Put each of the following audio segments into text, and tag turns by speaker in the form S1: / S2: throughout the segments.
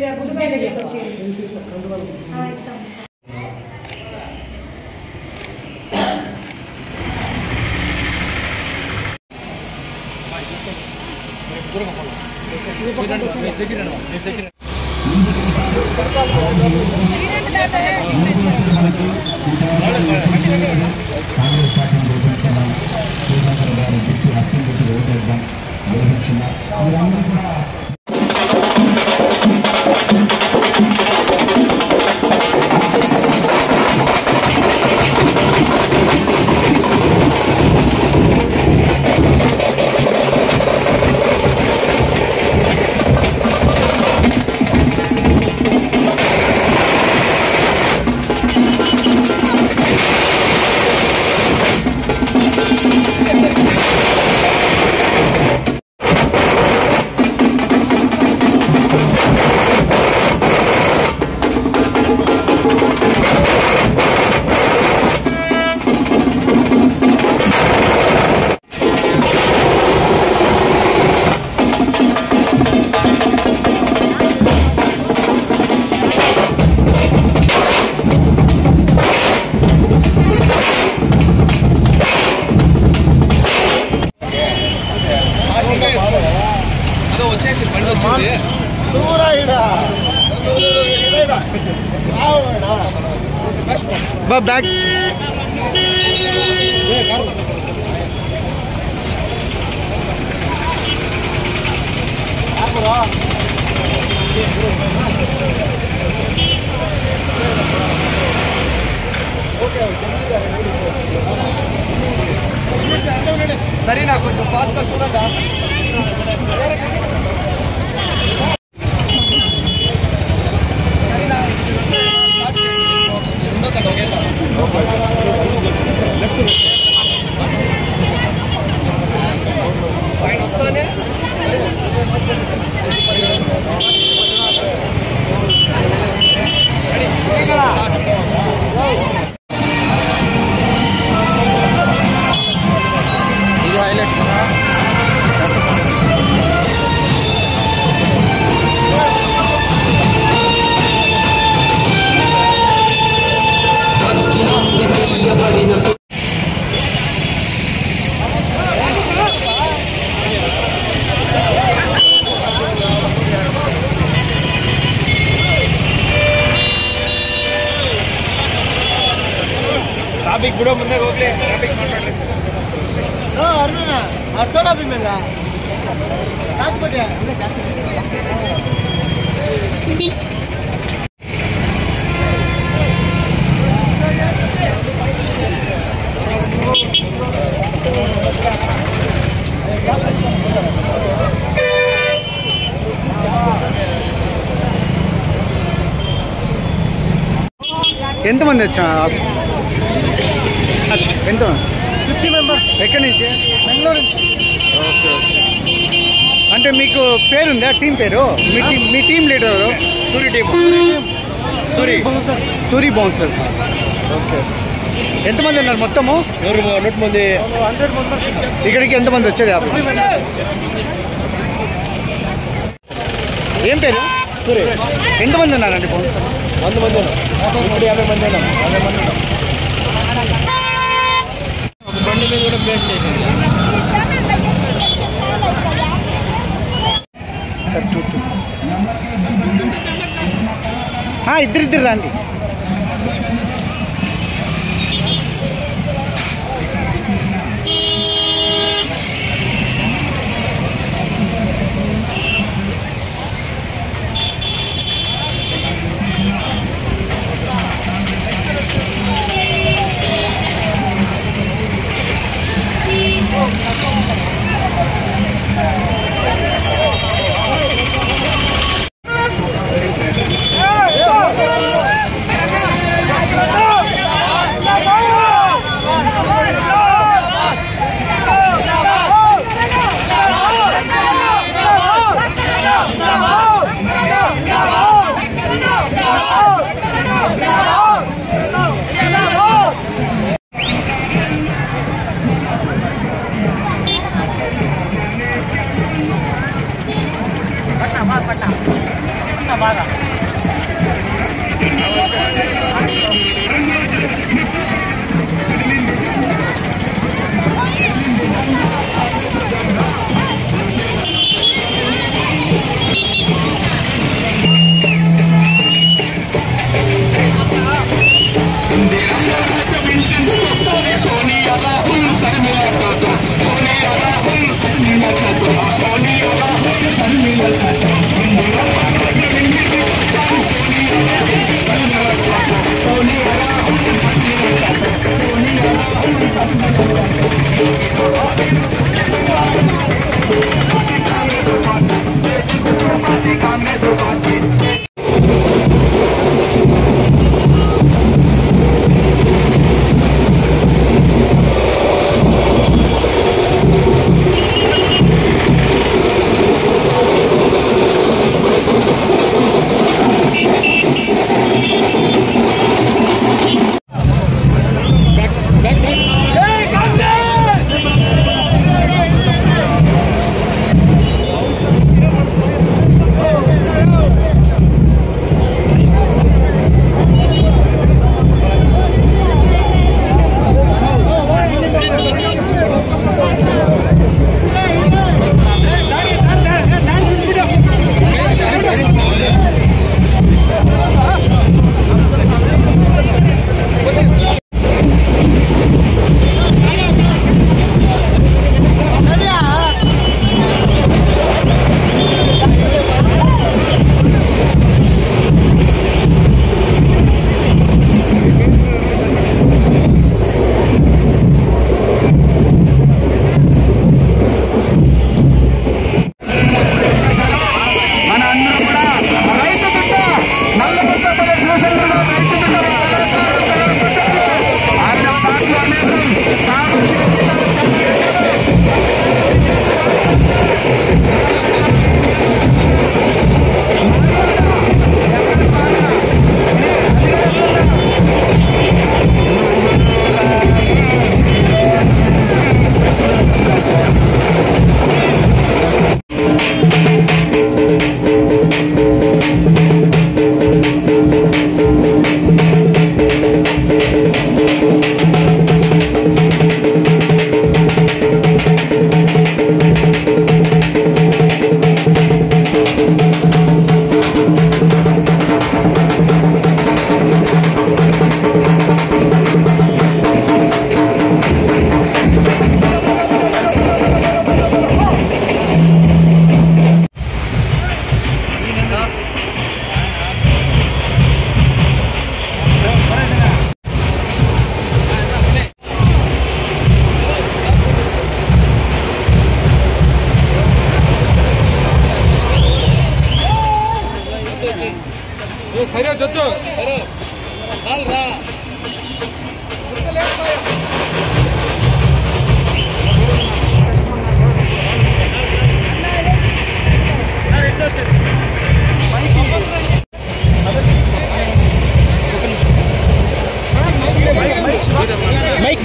S1: మీరు గుడిపై దగ్గరికి వచ్చేయండి. ఇస్తాం.
S2: बैग
S3: सरी ना कुछ फास्ट का सुना ट्रैफिक बिड़ो मुझे होगले ट्रैफिक मार्केट नो अरुणा अर्चना भी मिला काट पड़े
S2: ఎంత మంది వచ్చా ఎంత 50 మెంబర్స్ ఎక్కడి నుంచి బెంగళూరు నుంచి ఓకే ఓకే అంటే మీకు పేరుందా టీం పేరు మీ టీం లీడర్ ఎవరు Suri team Suri bouncers okay ఎంతమంది ఉన్నారు మొత్తము 100 మంది ఇక్కడికి ఎంతమంది వచ్చారు ఏం పేరు సూరి ఎంతమంది ఉన్నారండి బౌన్సర్ 100 మంది ఉన్నారు 50 మంది ఉన్నాం 50 మంది ఉన్నాం బండి మీద కూడా ప్లేస్ చేసింది ఇద్దరిద్దరు రండి
S3: బాగా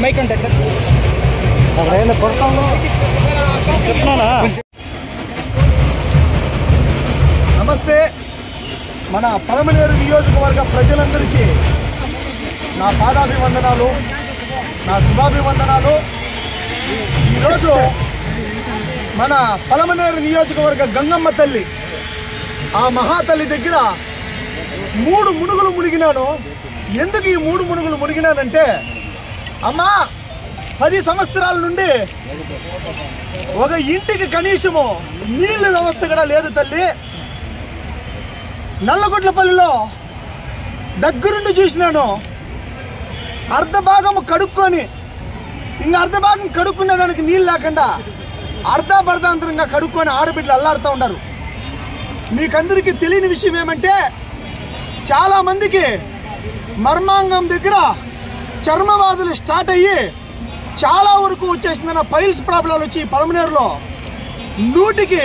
S2: మైక్ అంటే చెప్తున్నానా?
S4: నమస్తే. మన పలమనేరు నియోజకవర్గ ప్రజలందరికీ నా పాదాభివందనాలు, నా శుభాభివందనాలు. ఈరోజు మన పలమనేరు నియోజకవర్గ గంగమ్మ తల్లి, ఆ మహాతల్లి దగ్గర 3 మునుగులు మునిగినాను. ఎందుకు ఈ 3 మునుగులు మునిగినానంటే, అమ్మా 10 సంవత్సరాల నుండి ఒక ఇంటికి కనీసము నీళ్ళ వ్యవస్థ కూడా లేదు తల్లి. నల్లగుట్లపల్లిలో దగ్గరుండి చూసినాను. అర్ధ భాగము కడుక్కొని ఇంకా అర్ధ భాగం కడుక్కునేదానికి నీళ్ళు లేకుండా అర్ధాబర్ధాంతరంగా కడుక్కొని ఆడబిడ్డలు అల్లాడుతూ ఉన్నారు. మీకందరికీ తెలియని విషయం ఏమంటే, చాలామందికి మర్మాంగం దగ్గర చర్మవాదులు స్టార్ట్ అయ్యి చాలా వరకు వచ్చేసిందన్న పైల్స్ ప్రాబ్లాలు వచ్చి పలమనేరులో 100కి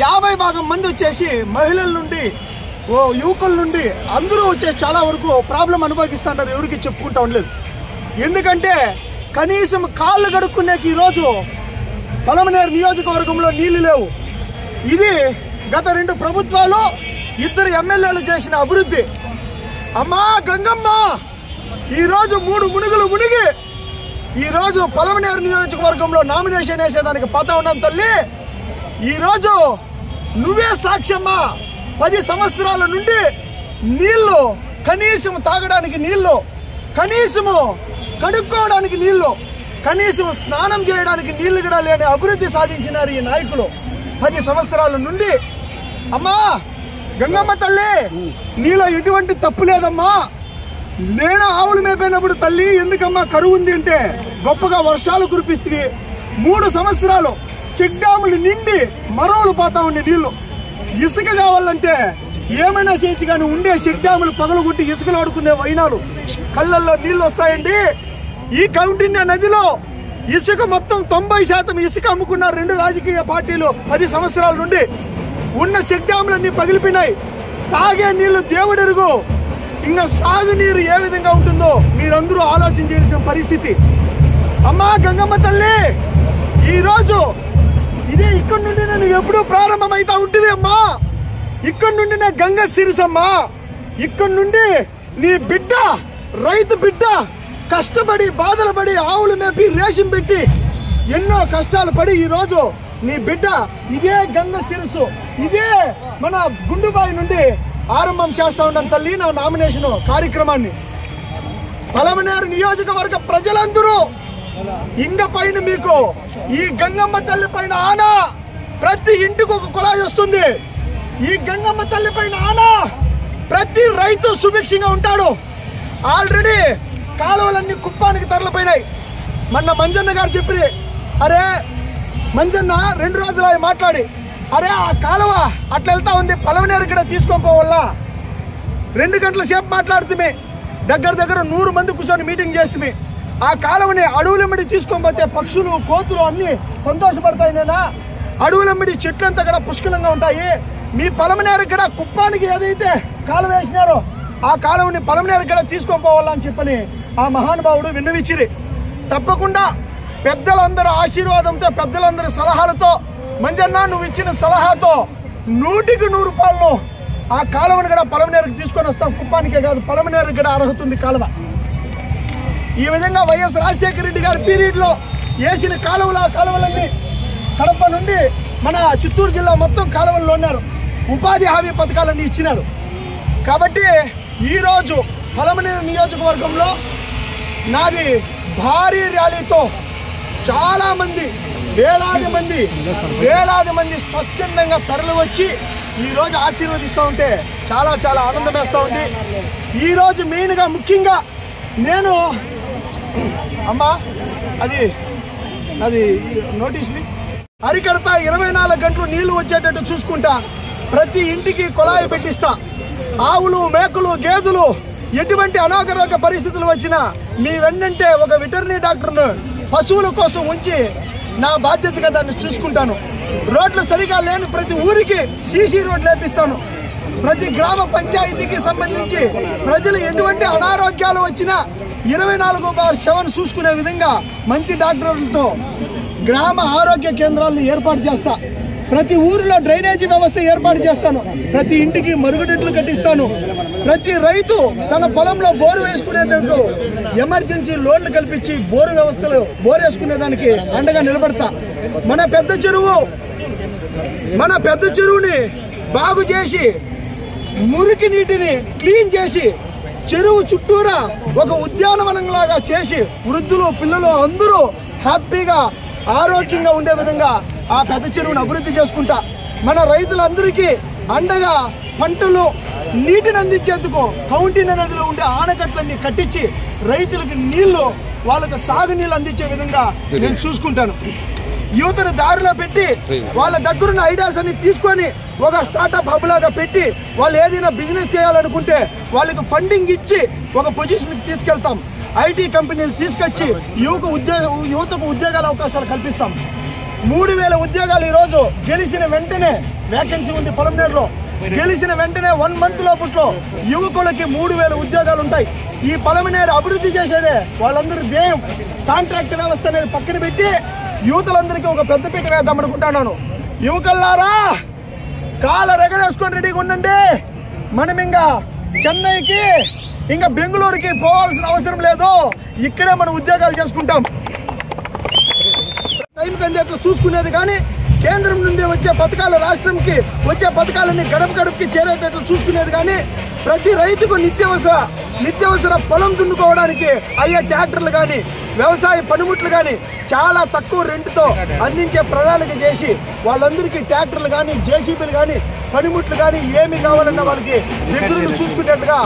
S4: 50 భాగం మంది వచ్చేసి మహిళల నుండి యువకుల నుండి అందరూ వచ్చేసి చాలా వరకు ప్రాబ్లం అనుభవిస్తున్నారు. ఎవరికి చెప్పుకుంటా ఉండలేదు. ఎందుకంటే కనీసం కాళ్ళు కడుక్కునేకి ఈరోజు పలమనేరు నియోజకవర్గంలో నీళ్లు లేవు. ఇది గత 2 ప్రభుత్వాలు 2 ఎమ్మెల్యేలు చేసిన అభివృద్ధి. అమ్మా గంగమ్మ ఈరోజు 3 మునుగులు మునిగి ఈరోజు పలమనేరు నియోజకవర్గంలో నామినేషన్ వేసేదానికి పోతా ఉన్నాను తల్లి. ఈరోజు నువ్వే సాక్ష్యమ్మా. 10 సంవత్సరాల నుండి నీళ్లు, కనీసం తాగడానికి నీళ్లు, కనీసము కడుక్కోవడానికి నీళ్లు, కనీసం స్నానం చేయడానికి నీళ్లు కూడా లేని అభివృద్ధి సాధించినారు ఈ నాయకులు 10 సంవత్సరాల నుండి. అమ్మా గంగమ్మ తల్లి, నీలో ఎటువంటి తప్పు లేదమ్మా. నేను ఆవులు మేపైనప్పుడు తల్లి ఎందుకమ్మా కరువు ఉంది అంటే గొప్పగా వర్షాలు కురిపిస్తుంది. 3 సంవత్సరాలు చెక్ డ్యాములు నిండి మరవలు పోతా ఉండే నీళ్లు. ఇసుక కావాలంటే ఏమైనా చేసి కానీ ఉండే చెక్ డ్యాములు పగలగొట్టి ఇసుకలు ఆడుకునే వైనాలు, కళ్ళల్లో నీళ్లు వస్తాయండి. ఈ కౌంటిన్య నదిలో ఇసుక మొత్తం 90% ఇసుక అమ్ముకున్నారు 2 రాజకీయ పార్టీలు 10 సంవత్సరాల నుండి. ఉన్న చెక్ డ్యాములన్నీ పగిలిపోయినాయి. తాగే నీళ్లు దేవుడెరుగు. ఇంకా సాగునీరు ఏ విధంగా ఉంటుందో మీరందరూ ఆలోచించాల్సిన పరిస్థితి. అమ్మా గంగమ్మ తల్లి, ఈరోజు ఇదే ఇక్కడ నుండి నేను ఎప్పుడూ ప్రారంభమైతా ఉంటుంది అమ్మా. ఇక్కడ నుండి నా గంగ సిరిసమ్మా. ఇక్కడ నుండి నీ బిడ్డ, రైతు బిడ్డ కష్టపడి బాధలు పడి ఆవులు మేపి రేషన్ పెట్టి ఎన్నో కష్టాలు పడి ఈరోజు నీ బిడ్డ ఇదే గంగ సిరుసు, ఇదే మన గుండుబాయి నుండి ఆరంభం చేస్తా ఉన్నాను తల్లి నా నామినేషన్ కార్యక్రమాన్ని. పలమనేరు నియోజకవర్గ ప్రజలందరూ ఇంగ పైన మీకు ఈ గంగమ్మ తల్లి పైన ఆనా. ప్రతి ఇంటికి ఒక కుళాయి వస్తుంది. ఈ గంగమ్మ తల్లి పైన ఆనా. ప్రతి రైతు సుభిక్షంగా ఉంటాడు. ఆల్రెడీ కాలువలన్నీ కుప్పానికి తరలిపోయినాయి. మొన్న మంజన్న గారు చెప్పి, అరే మంజన్న 2 రోజులు మాట్లాడి, అరే ఆ కాలువ అట్లా వెళ్తా ఉంది పలమనేరు కూడా తీసుకొని పోవాలా. 2 గంటల సేపు మాట్లాడుతుంది. దగ్గర 100 మంది కూర్చొని మీటింగ్ చేస్తుంది. ఆ కాలువని అడవులమ్మడి తీసుకొని పోతే పక్షులు, కోతులు అన్ని సంతోషపడతాయి. నేనా అడవులమ్మడి చెట్లంతా కూడా పుష్కలంగా ఉంటాయి. మీ పలమనేరు కూడా కుప్పానికి ఏదైతే కాలువ వేసినారో ఆ కాలువని పలమనేరు కూడా తీసుకొని పోవాలని చెప్పని ఆ మహానుభావుడు విన్నవిచ్చిరి. తప్పకుండా పెద్దలందరి ఆశీర్వాదంతో, పెద్దలందరి సలహాలతో, మంజన్న నువ్వు ఇచ్చిన సలహాతో 100కి 100 రూపాయలు ఆ కాలువను కూడా పలమనేరుకి తీసుకొని వస్తాం. కుప్పానికే కాదు పలమనేరుకి కూడా అర్హత ఉంది కాలువ. ఈ విధంగా వైఎస్ రాజశేఖర రెడ్డి గారి పీరియడ్ లో వేసిన కాలువలన్నీ కడప నుండి మన చిత్తూరు జిల్లా మొత్తం కాలువల్లో ఉన్నారు. ఉపాధి హామీ పథకాలన్నీ ఇచ్చినారు. కాబట్టి ఈరోజు పలమనేరు నియోజకవర్గంలో నాది భారీ ర్యాలీతో చాలా మంది, వేలాది మంది స్వచ్ఛందంగా తరలి వచ్చి ఈరోజు ఆశీర్వదిస్తూ ఉంటే చాలా చాలా ఆనందం వేస్తూ ఉంది. ఈరోజు మెయిన్గా ముఖ్యంగా నేను అమ్మా అది నోటీస్ని అరికడతా 24 గంటలు నీళ్లు వచ్చేటట్టు చూసుకుంటా. ప్రతి ఇంటికి కుళాయి పెట్టిస్తా. ఆవులు, మేకలు, గేదెలు ఎటువంటి అనారోగ్య పరిస్థితులు వచ్చినా మీ వెన్నంటే ఒక వెటర్నరీ డాక్టర్ను పశువుల కోసం ఉంచి నా బాధ్యతగా దాన్ని చూసుకుంటాను. రోడ్లు సరిగా లేని ప్రతి ఊరికి సీసీ రోడ్లు వేపిస్తాను. ప్రతి గ్రామ పంచాయతీకి సంబంధించి ప్రజలు ఎటువంటి అనారోగ్యాలు వచ్చినా 24/7 చూసుకునే విధంగా మంచి డాక్టర్లతో గ్రామ ఆరోగ్య కేంద్రాలను ఏర్పాటు చేస్తా. ప్రతి ఊరిలో డ్రైనేజీ వ్యవస్థ ఏర్పాటు చేస్తాను. ప్రతి ఇంటికి మరుగుదొడ్లు కట్టిస్తాను. ప్రతి రైతు తన పొలంలో బోరు వేసుకునేందుకు ఎమర్జెన్సీ లోన్లు కల్పించి బోరు వేసుకునేదానికి అండగా నిలబడతా. మన పెద్ద చెరువుని బాగు చేసి మురికి నీటిని క్లీన్ చేసి చెరువు చుట్టూరా ఒక ఉద్యానవనంలాగా చేసి వృద్ధులు, పిల్లలు అందరూ హ్యాపీగా ఆరోగ్యంగా ఉండే విధంగా ఆ పెద్ద చెరువును అభివృద్ధి చేసుకుంటా. మన రైతులందరికీ అండగా పంటలు నీటిని అందించేందుకు కౌంటిన్య నదిలో ఉండే ఆనకట్లన్నీ కట్టించి రైతులకు నీళ్లు, వాళ్ళకు సాగునీళ్ళు అందించే విధంగా నేను చూసుకుంటాను. యువతను దారిలో పెట్టి వాళ్ళ దగ్గరున్న ఐడియాస్ అన్ని తీసుకొని ఒక స్టార్ట్అప్ హబ్ లాగా పెట్టి వాళ్ళు ఏదైనా బిజినెస్ చేయాలనుకుంటే వాళ్ళకి ఫండింగ్ ఇచ్చి ఒక పొజిషన్కి తీసుకెళ్తాం. ఐటీ కంపెనీలు తీసుకొచ్చి యువతకు ఉద్యోగాల అవకాశాలు కల్పిస్తాం. 3000 ఉద్యోగాలు ఈరోజు గెలిచిన వెంటనే వేకెన్సీ ఉంది పలమనేరులో. గెలిచిన వెంటనే 1 మంత్ లోపట్లో యువకులకి 3000 ఉద్యోగాలు ఉంటాయి. ఈ పలమనేరు అభివృద్ధి చేసేదే వాళ్ళందరూ ధ్యేయం. కాంట్రాక్ట్ వ్యవస్థ అనేది పక్కన పెట్టి యువతలందరికీ ఒక పెద్దపీట వేద్దాం అనుకుంటున్నాను. యువకులారా కాళ్ళ రెగరేసుకొని రెడీగా ఉండండి. మనం ఇంకా చెన్నైకి ఇంకా బెంగళూరుకి పోవాల్సిన అవసరం లేదు. ఇక్కడే మనం ఉద్యోగాలు చేసుకుంటాం. టైంకి అందేట్లు చూసుకునేది కానీ కేంద్రం నుండి వచ్చే పథకాలు రాష్ట్రంకి వచ్చే పథకాలన్నీ గడప గడపకి చేరేటట్లు చూసుకునేది కానీ ప్రతి రైతుకు నిత్యావసర పొలం దున్నుకోవడానికి అయ్యే ట్రాక్టర్లు కానీ వ్యవసాయ పనిముట్లు కానీ చాలా తక్కువ రెంట్తో అందించే ప్రణాళిక చేసి వాళ్ళందరికీ ట్రాక్టర్లు కానీ జేసీబీలు కానీ పనిముట్లు కానీ ఏమి కావాలన్నా వాళ్ళకి దగ్గరుండి చూసుకునేట్టుగా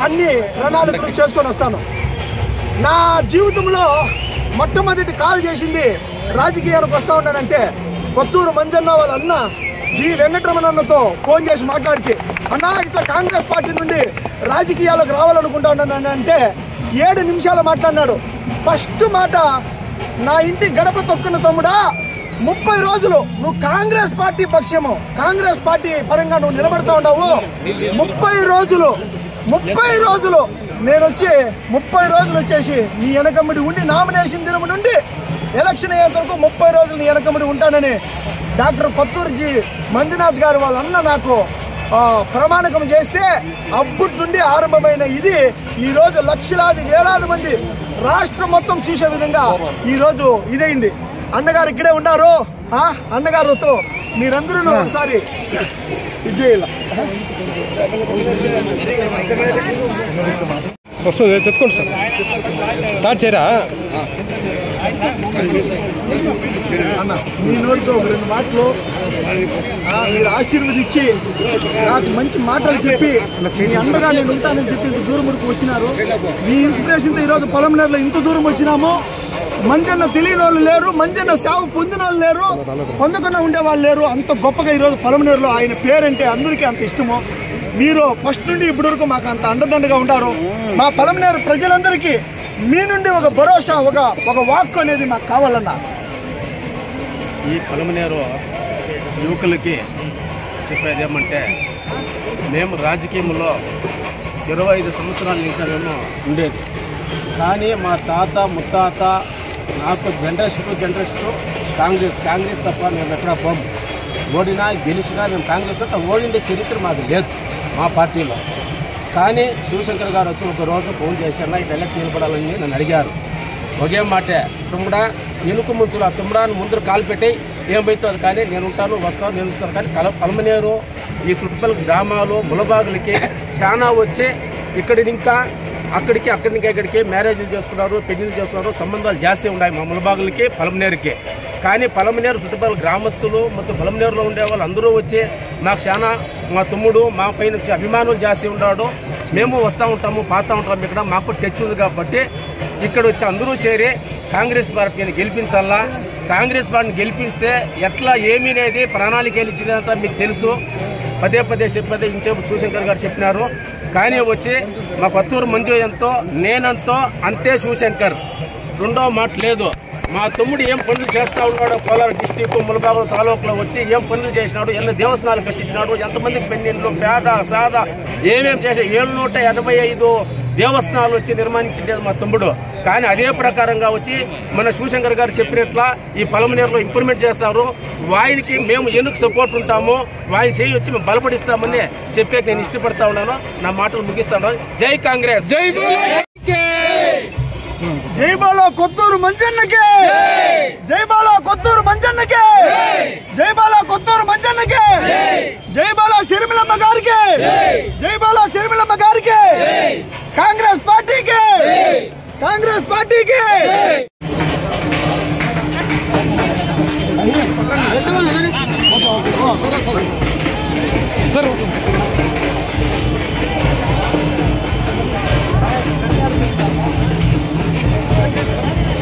S4: అన్ని ప్రణాళికలు చేసుకొని వస్తాను. నా జీవితంలో మొట్టమొదటి కాల్ చేసింది రాజకీయాలకు వస్తా ఉన్నానంటే కొత్తూరు మంజన్న వాళ్ళ అన్న జి వెంకటరమణ అన్నతో ఫోన్ చేసి మాట్లాడితే, అన్నా ఇట్లా కాంగ్రెస్ పార్టీ నుండి రాజకీయాలకు రావాలనుకుంటా ఉన్నాను అంటే 7 నిమిషాలు మాట్లాడినాడు. ఫస్ట్ మాట, నా ఇంటి గడప తొక్కున్న తమ్ముడా, 30 రోజులు నువ్వు కాంగ్రెస్ పార్టీ పక్షము కాంగ్రెస్ పార్టీ పరంగా నువ్వు నిలబడతా ఉన్నావు. 30 రోజులు నేను వచ్చి 30 రోజులు వచ్చేసి నీ వెనకమ్మడి ఉండి నామినేషన్ దినము నుండి ఎలక్షన్ అయ్యేంత వరకు 30 రోజులు నీ వెనకమ్మడి ఉంటానని డాక్టర్ కొత్తూరు జి మంజునాథ్ గారు వాళ్ళ అన్న నాకు ప్రమాణకం చేస్తే అప్పటి నుండి ఆరంభమైన ఇది ఈ రోజు లక్షలాది వేలాది మంది రాష్ట్రం మొత్తం చూసే విధంగా ఈ రోజు ఇదైంది. అన్నగారు ఇక్కడే ఉన్నారు. అన్నగారుతో మీరందరూ ఒకసారి ఇది చేయాల
S2: వస్తుంది తెచ్చుకోండి సార్. స్టార్ట్ చేయరా
S4: అన్న, మీ నోటితో ఒక 2 మాటలు మీరు ఆశీర్వదించి నాకు మంచి మాటలు చెప్పి మీ అండగా నేను ఉంటానని చెప్పి ఇంత దూరం వరకు వచ్చినారు. మీ ఇన్స్పిరేషన్తో ఈరోజు పొలంనేరులో ఇంత దూరం వచ్చినాము. మంజన్న తెలియని వాళ్ళు లేరు, మంజన్న సేవ పొందిన వాళ్ళు లేరు, పొందకుండా ఉండే వాళ్ళు లేరు. అంత గొప్పగా ఈరోజు పొలంనేరులో ఆయన పేరంటే అందరికీ అంత ఇష్టము. మీరు ఫస్ట్ నుండి ఇప్పటి వరకు మాకు అంత అండదండగా ఉంటారు. మా పొలంనేరు ప్రజలందరికీ మీ నుండి ఒక భరోసా, ఒక వాక్ అనేది మాకు కావాలన్నా.
S3: ఈ పొలంనేరు యువకులకి చెప్పేది ఏమంటే, మేము రాజకీయంలో 25 సంవత్సరాలు ఇంకా మేము ఉండేది. కానీ మా తాత ముత్తాత నాకు జనరేషన్ కాంగ్రెస్ తప్ప మేము ఎక్కడా పోము. ఓడినా గెలిచినా మేము కాంగ్రెస్ తప్ప ఓడిండే చరిత్ర మాకు లేదు మా పార్టీలో. కానీ శివశంకర్ గారు వచ్చి ఒక రోజు ఫోన్ చేశాను, ఇట్లా ఎలక్షన్ నిలబడాలని నన్ను అడిగారు. ఒకే మాటే, తుమ్మడా ఎనుకు ముంచులు ఆ తుమ్మడాన్ని ముందు కాలు పెట్టి ఏమైతుంది కానీ నేను ఉంటాను వస్తాను నేను వస్తాను. కానీ పొలంనేరు ఈ చుట్టుపక్కల గ్రామాలు ములబాగులకి చాలా వచ్చి ఇక్కడి ఇంకా అక్కడికి ఇక్కడికి మ్యారేజ్లు చేసుకున్నారు, పెళ్లిళ్ళు చేస్తున్నారు. సంబంధాలు జాస్తి ఉన్నాయి మా ములబాగులకి పొలంనేరుకి. కానీ పొలంనేరు చుట్టుపక్కల గ్రామస్తులు మొత్తం పొలంనేరులో ఉండే వాళ్ళు అందరూ వచ్చి మాకు చాలా మా తమ్ముడు మా పైన అభిమానులు జాస్తి ఉన్నాడు. మేము వస్తూ ఉంటాము, పాతా ఉంటాము. ఇక్కడ మాకు టచ్ ఉంది కాబట్టి ఇక్కడ వచ్చి అందరూ చేరి కాంగ్రెస్ పార్టీని గెలిపించాలా. కాంగ్రెస్ పార్టీని గెలిపిస్తే ఎట్లా ఏమీ అనేది ప్రణాళిక ఇచ్చినంత మీకు తెలుసు. పదే చెప్పేది ఇంచేపు శివశంకర్ గారు చెప్పినారు. కానీ వచ్చి మా కొత్తూరు మంజు ఎంతో నేనంతో అంతే శివశంకర్. రెండో మాట లేదు. మా తమ్ముడు ఏం పనులు చేస్తూ ఉన్నాడో కోలార్ డిస్టిక్ ములబాగు తాలూకులో వచ్చి ఏం పనులు చేసినాడు, ఎన్ని దేవస్థానాలు కట్టించినాడు, ఎంతమందికి పెన్నిళ్ళు పేద సాదా ఏమేమి చేసా 785 దేవస్థానాలు వచ్చి నిర్మాణించేది మా తమ్ముడు. కానీ అదే ప్రకారంగా వచ్చి మన శివశంకర్ గారు చెప్పినట్ల ఈ పొలంనేరులో ఇంప్రూవ్మెంట్ చేస్తారు. వాయికి మేము ఎందుకు సపోర్ట్ ఉంటాము, వాయిని చేయి వచ్చి మేము బలపడిస్తామని చెప్పే నేను ఇష్టపడతా ఉన్నాను. నా మాటలు ముగిస్తాను. జై కాంగ్రెస్, జై
S4: జై బాలో కొత్తూరు మంజన్నకే, జై బాలో కొత్తూరు మంజన్నకే, జై బాలో కొత్తూరు మంజన్నకే, జై బాలో సిరిమిలమ్మ గారికి, జై బాలో సిరిమిలమ్మ గారికి, కాంగ్రెస్ పార్టీకి, కాంగ్రెస్ పార్టీకి.
S2: సార్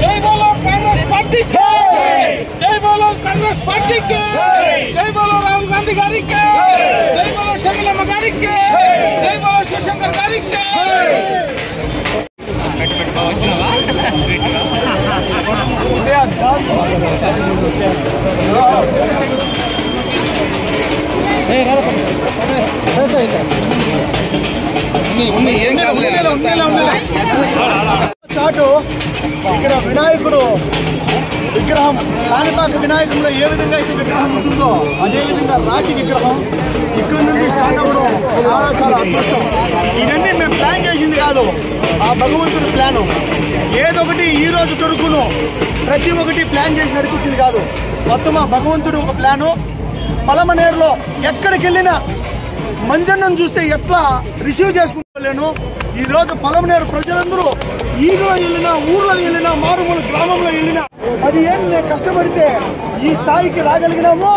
S3: జై బోలో కాంగ్రెస్ పార్టీకి, జై బోలో కాంగ్రెస్ పార్టీకి, జై బోలో రాహుల్ గాంధీ గారికి, జై బోలో షర్మిలమ్మ గారికి, జై బోలో శివశంకర్ గారికి.
S4: చాటు ఇక్కడ వినాయకుడు విగ్రహం కాణిపాక వినాయకంలో ఏ విధంగా అయితే విగ్రహం ఉంటుందో అదే విధంగా రాతి విగ్రహం ఇక్కడ నుండి స్టార్ట్ అవ్వడం చాలా చాలా అదృష్టం. ఇవన్నీ మేము ప్లాన్ చేసింది కాదు, ఆ భగవంతుడి ప్లాను. ఏదొకటి ఈ రోజు దొరుకును ప్రతి ఒక్కటి ప్లాన్ చేసి నడిపించింది కాదు, మొత్తం ఆ భగవంతుడు ఒక ప్లాను. పలమనేరులో ఎక్కడికి వెళ్ళినా మంజన్నను చూస్తే ఎట్లా రిసీవ్ చేసుకుంటలేను. ఈ రోజు పలమనేరు ప్రజలందరూ ఈలో వెళ్ళినా, ఊర్లో వెళ్ళినా, మారుమూల గ్రామంలో వెళ్ళినా 10 ఏళ్ళు నేను కష్టపడితే ఈ స్థాయికి రాగలిగినాము.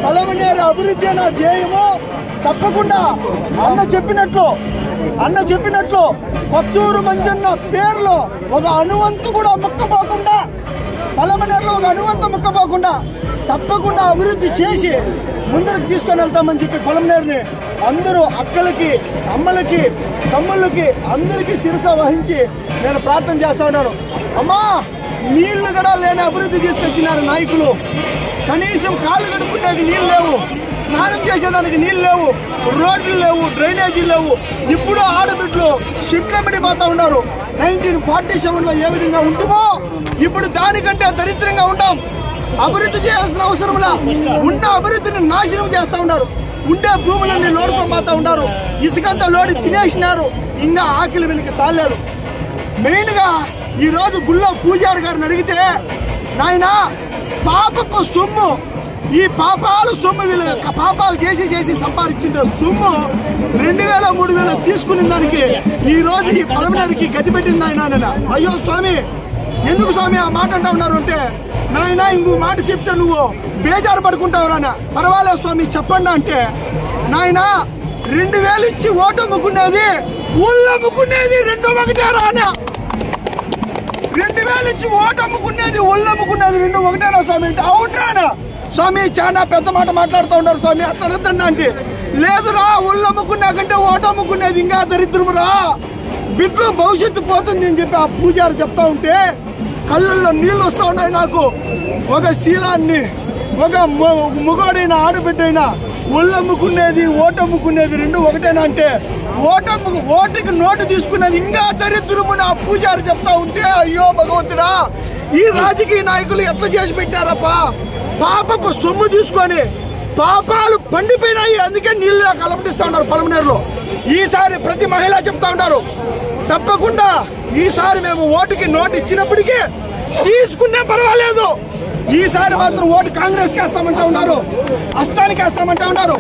S4: పలమనేరు అభివృద్ధి నా ధ్యేయము. తప్పకుండా అన్న చెప్పినట్లు కొత్తూరు మంజన్న పేరులో ఒక అణువంతు కూడా ముక్కపోకుండా, పలమనేరులో ఒక అణువంతు ముక్కపోకుండా తప్పకుండా అభివృద్ధి చేసి ముందరికి తీసుకొని వెళ్తామని చెప్పి పలమనేరుని అందరూ అక్కలకి, అమ్మలకి, తమ్ముళ్ళకి అందరికీ శిరస వహించి నేను ప్రార్థన చేస్తా ఉన్నాను. అమ్మా, నీళ్లు కూడా లేని అభివృద్ధి తీసుకొచ్చినారు నాయకులు. కనీసం కాళ్ళు కడుక్కునేకి నీళ్ళు లేవు, స్నానం చేసేదానికి నీళ్ళు లేవు, రోడ్లు లేవు, డ్రైనేజీలు లేవు. ఇప్పుడు ఆడబిడ్డలు షిట్లమిడి పోతా ఉన్నారు. 1947లో ఏ విధంగా ఉంటుందో ఇప్పుడు దానికంటే దరిద్రంగా ఉంటాం. అభివృద్ధి చేయాల్సిన అవసరంలా ఉన్న అభివృద్ధిని నాశనం చేస్తా ఉన్నారు. ఉండే భూములన్నీ లోడుకోపోతా ఉన్నారు. ఇసుకంతా లోడి తినేసినారు. ఇంకా ఆకలి వీళ్ళకి సాలేదు. మెయిన్గా ఈరోజు గుళ్ళో పూజారి గారిని అడిగితే, నాయన పాపపు సొమ్ము, ఈ పాపాలు సొమ్ము వీళ్ళు పాపాలు చేసి సంపాదించిన సొమ్ము 2000 3000 తీసుకునే దానికి ఈ రోజు ఈ పలమనేరుకి గతి పెట్టింది ఆయన. అయ్యో స్వామి, ఎందుకు స్వామి ఆ మాట అంటా ఉన్నారు అంటే, నాయన ఇంకో మాట చెప్తే నువ్వు బేజారు పడుకుంటావు రానా, పర్వాలేదు స్వామి చెప్పండి అంటే, నాయన 2000 ఇచ్చి ఓటు అమ్ముకునేది, ఊళ్ళో అమ్ముకునేది 2 ఒకటే రానా. 2000 ఇచ్చి ఓటు అమ్ముకునేది, ఊళ్ళో అమ్ముకునేది 2 ఒకటేనా స్వామి అంటే, అవును రానా స్వామి, చాలా పెద్ద మాట మాట్లాడుతూ ఉన్నారు స్వామి అట్లా అడగద్దండి అంటే, లేదురా ఊళ్ళో అమ్ముకున్నాకంటే ఓటు అమ్ముకునేది ఇంకా దరిద్రము రా, బిడ్డలు భవిష్యత్తు పోతుంది అని చెప్పి ఆ పూజారి చెప్తా ఉంటే కళ్ళల్లో నీళ్ళు వస్తూ ఉన్నాయి నాకు. ఒక శీలాన్ని, ఒక మొగాడైన ఆడబిడ్డైనా ఒళ్ళమ్ముకునేది, ఓటమ్ముకునేది 2 ఒకటేనా అంటే, ఓటుకి నోటు తీసుకునేది ఇంకా దరిద్రముని ఆ పూజారి చెప్తా ఉంటే, అయ్యో భగవంతుడా, ఈ రాజకీయ నాయకులు ఎట్లా చేసి పెట్టారప్పా. పాపపు సొమ్ము తీసుకొని పాపాలు పండిపోయినాయి, అందుకే నీళ్ళు కలపటిస్తూ ఉన్నారు పలమనేరులో. ఈసారి ప్రతి మహిళ చెప్తా ఉన్నారు, తప్పకుండా ఈసారి మేము ఓటుకి నోటు ఇచ్చినప్పటికీ తీసుకునే పర్వాలేదు, ఈసారి మాత్రం ఓటు కాంగ్రెస్ కి వేస్తామంటా ఉన్నారు, అస్తానికి వేస్తామంటా ఉన్నారు.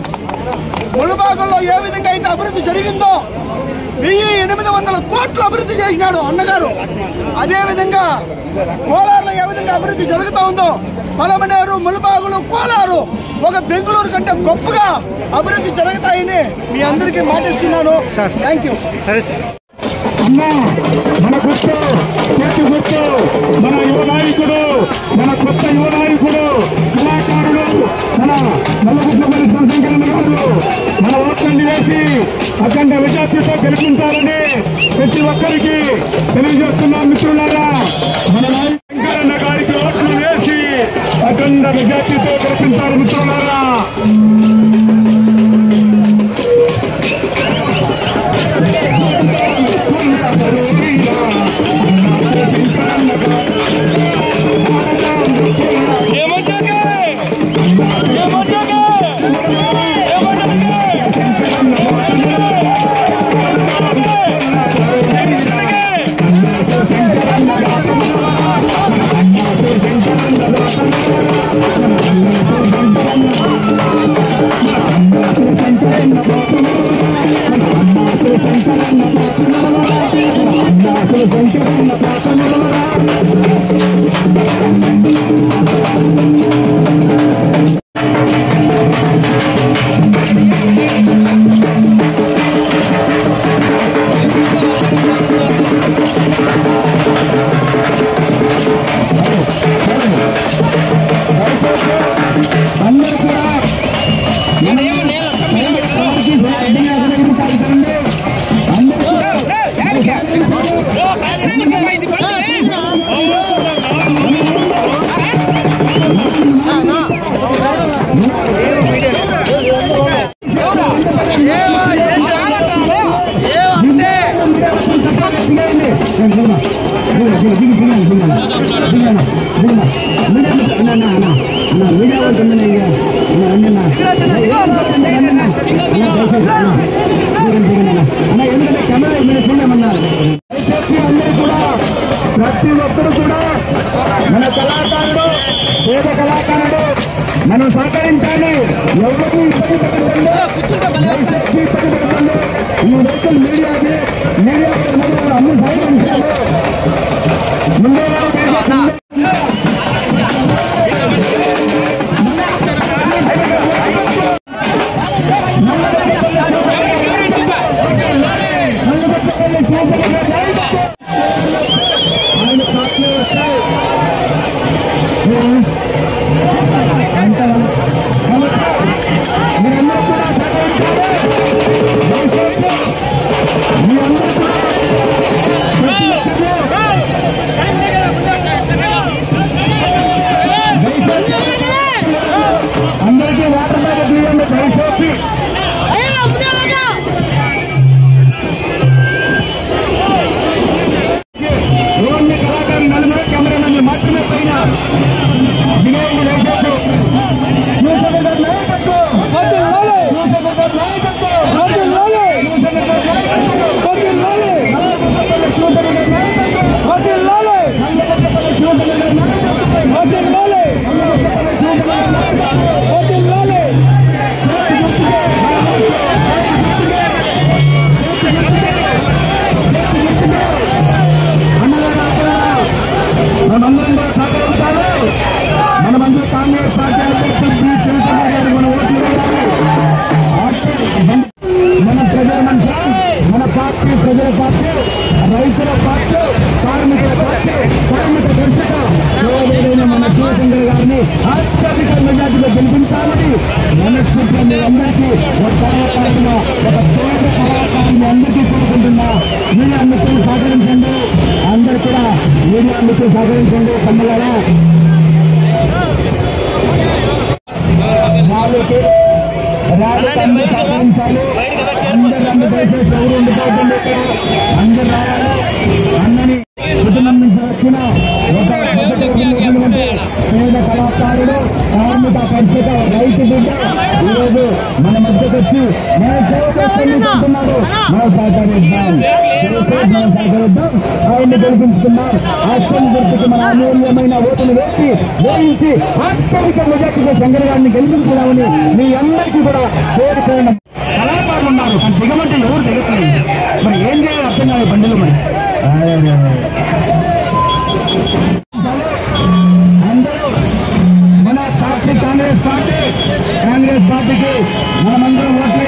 S4: ములుబాగంలో ఏ విధంగా అయితే అభివృద్ధి జరిగిందో 1800 కోట్లు అభివృద్ధి చేసినాడు అన్నగారు. అదే విధంగా కోలారులో ఏ విధంగా అభివృద్ధి జరుగుతూ ఉందో పలమనేరు, ములుబాగులు, కోలారు ఒక బెంగళూరు కంటే గొప్పగా అభివృద్ధి జరుగుతాయని మీ అందరికీ మాటిస్తున్నాను. Thank you.
S2: సరే సార్.
S5: అన్నా, మన గుర్తు మన యువ నాయకుడు, మన కొత్త యువ నాయకుడు, కళాకారుడు, మన నల్లగుడ్లపల్లి శివశంకరన్న గారు మన ఓట్లన్నీ వేసి అఖండ విజయాలతో గెలిపించాలని ప్రతి ఒక్కరికి తెలియజేస్తున్నాం. మిత్రులారా, మన శంకరన్న గారికి ఓట్లు వేసి అఖండ విజయాలతో గెలిపించాలి మిత్రులారా. ఎందుకంటే కెమెరా చూడమన్నారు. అందరూ కూడా ప్రతి ఒక్కరు కూడా మన కళాకారుడు పేద కళాకారుడు మనం సహకరించాలి. ఎవరికి ఇబ్బంది పెట్టండి. ఈ లోకల్ మీడియాకి అన్ని సహకరించాలి. అందరికీ వాటర్ ప్యాకెట్ ఇవ్వండి దయచేసి. ఓన్లీ కళాకారులు నలుగురు కెమెరామెన్లు మాత్రమే పైన దిగేయండి దయచేసి. మనమందరం కూడా సహకరించాలి. మనమందరూ కాంగ్రెస్ పార్టీ అధ్యక్షుడు బి. చంద్రబాబు గారు మన ఓట్లు మన ప్రజల మనిషి, మన పార్టీ ప్రజల పార్టీ, రైతుల పార్టీ, కార్మికుల పార్టీ, కార్మిక దర్శక ఏదైనా మన శివశంకర్ గారిని అత్యధిక మెజార్టీలో గెలిపించాలని మనస్ఫూర్తిగా మీరందరికీ ఒక కళాకారులు ఒక పేద కళాకారుని అందరికీ కోరుకుంటున్నా. మీడియా మిత్రులు సహకరించండి. అందరూ కూడా మీడియా మిత్రులు సహకరించండి. కమ్మగారా వాళ్ళకి రాజకీయ సహకరించాలి. అందరూ దయచేసి ఎవరు ఉండిపోతుంది. ఇక్కడ అందరూ రావాలి. అన్నని కుటుంబం నుంచి వచ్చిన ఒక పేద కళాకారుడు, కార్మిక పరిస్థితి, రైతు బిడ్డ ఈరోజు మన మధ్యకు వచ్చి మనం సేవకుంటున్నాడు. మనం సహకరిద్దాం, మనం సహకరిద్దాం. ఆయన్ని గెలిపించుకున్నాం. అష్టం గుర్తుకు మన అమూల్యమైన ఓటును వేయించి అత్యధిక మెజార్టీతో శంకర్ గారిని గెలిపించుకున్నామని మీ అందరికీ కూడా కోరుకోవడం. కళాకారులు ఉన్నారు కానీ దిగమంటే ఎవరు దిగట్లేదు. మరి ఏం చేయాలి అర్థం కాదు బండిలో. మరి అందరూ మన పార్టీ కాంగ్రెస్ పార్టీకి మనమందరం ఓట్లే.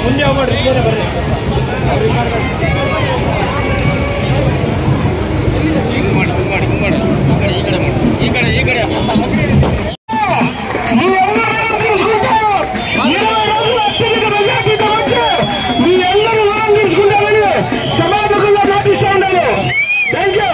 S4: ಮುಂದೆ ಹೋಗ್ಬೇಡ್ರಿ ಬರ್ರಿ
S3: ಈ ಕಡೆ
S5: సమాజంలో నాటిస్తా ఉన్నారు. Thank you.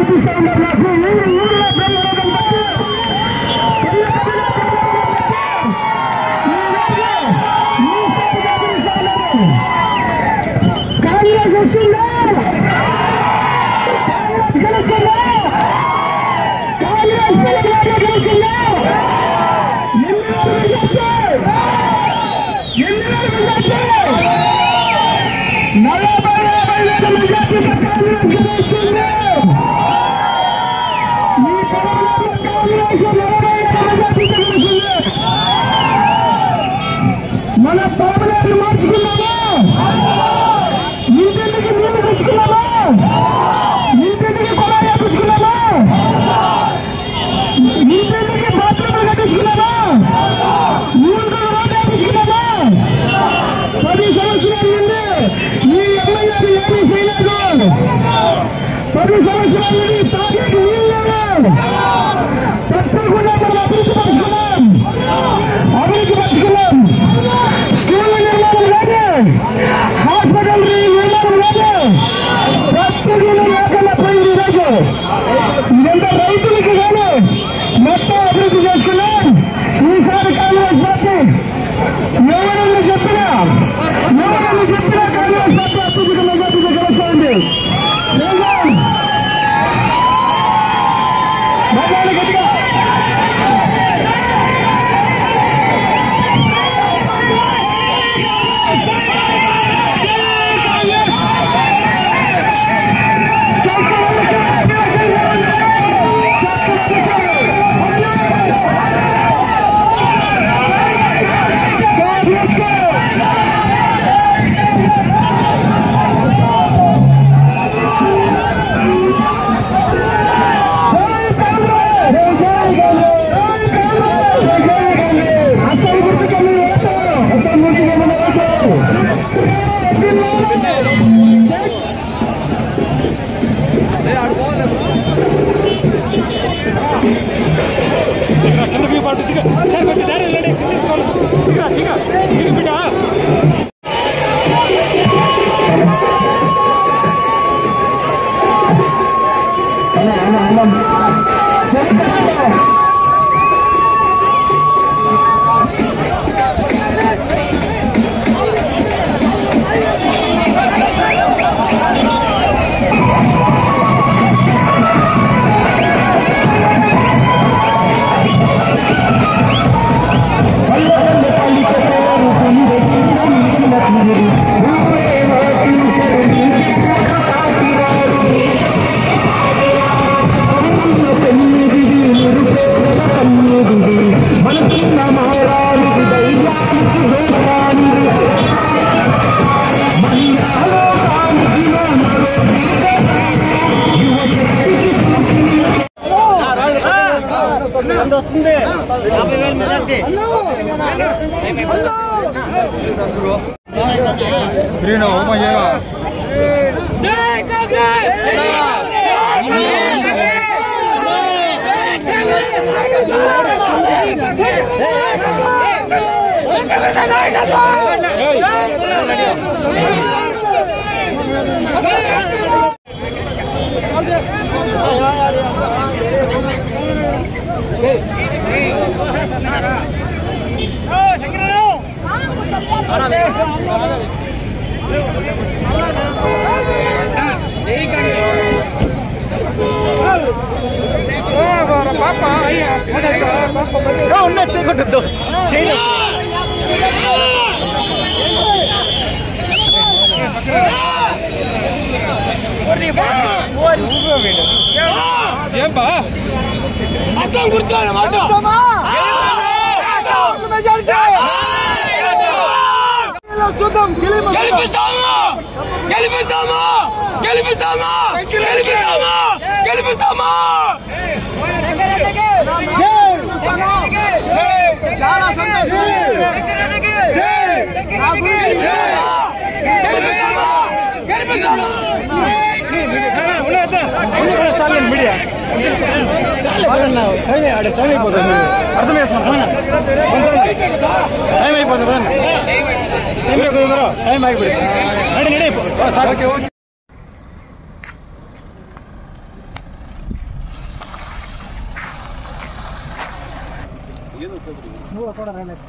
S5: ఆశిస్తా ఉన్నారు. నాకు ఊరిలో కాంగ్రెస్ వస్తుందా? గెలుస్తుందా? కాంగ్రెస్ గెలుస్తుందా? మన పరమలను మార్చుకున్నామా? ఇంటింటికి నీళ్లు తెచ్చుకున్నామా? ఇంటింటికి కొలాయి వేపించుకున్నామా? ఇంటింటికి బాత్రూమ్లు కట్టించుకున్నామా? ఊరికి రోడ్డు వేపించుకున్నామా? 10 సంవత్సరాల నుండి ఈ ఎమ్మెల్యేలు ఏమీ చేయలేదు. 10 సంవత్సరాల నుండి తాగేకి నీళ్ళు లేదు. తప్పకుండా మనం అభివృద్ధి పరుచుకున్నాం. స్కూళ్ళ నిర్మాణం లేదు, హాస్పిటల్ నిర్మాణం లేదు, ప్రస్తుతం లేకుండా పోయింది. ఈరోజు ఇదంతా రైతులకి కానీ మొత్తం అభివృద్ధి చేసుకున్నాం. ఈసారి కాంగ్రెస్ పార్టీ ఎవరన్నా చెప్పినా కాంగ్రెస్ పార్టీ అభివృద్ధికి మెజార్టీగా గెలుస్తోంది. గట్టిగా చాలా సంతోషం. మీడియా టైం అయిపోతుంది, అర్థం చేసుకున్నా టైం అయిపోతుంది, టైం అయిపోయింది.
S1: కూడా రాలేదు.